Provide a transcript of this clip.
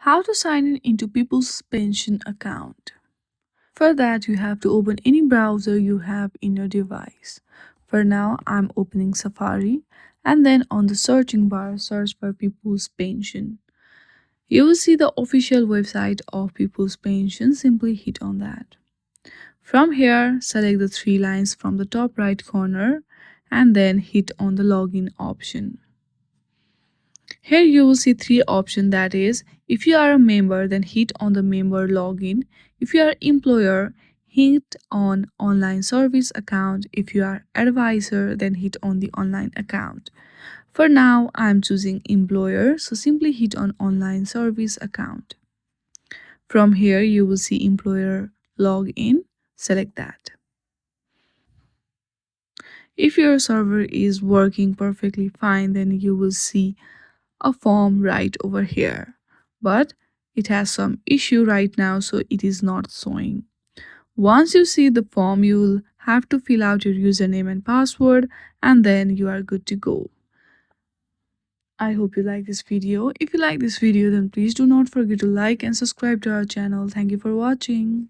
How to sign in into People's Pension account. For that, you have to open any browser you have in your device. For now, I'm opening Safari and then on the searching bar, search for People's Pension. You will see the official website of People's Pension. Simply hit on that. From here, select the three lines from the top right corner and then hit on the login option. Here you will see three options, that is, if you are a member then hit on the member login. If you are employer, hit on online service account. If you are advisor then hit on the online account. For now I am choosing employer, so simply hit on online service account. From here you will see employer login, select that. If your server is working perfectly fine, then you will see a form right over here, but it has some issue right now, so it is not showing. Once you see the form, you will have to fill out your username and password and then you are good to go. I hope you like this video. If you like this video, then please do not forget to like and subscribe to our channel. Thank you for watching.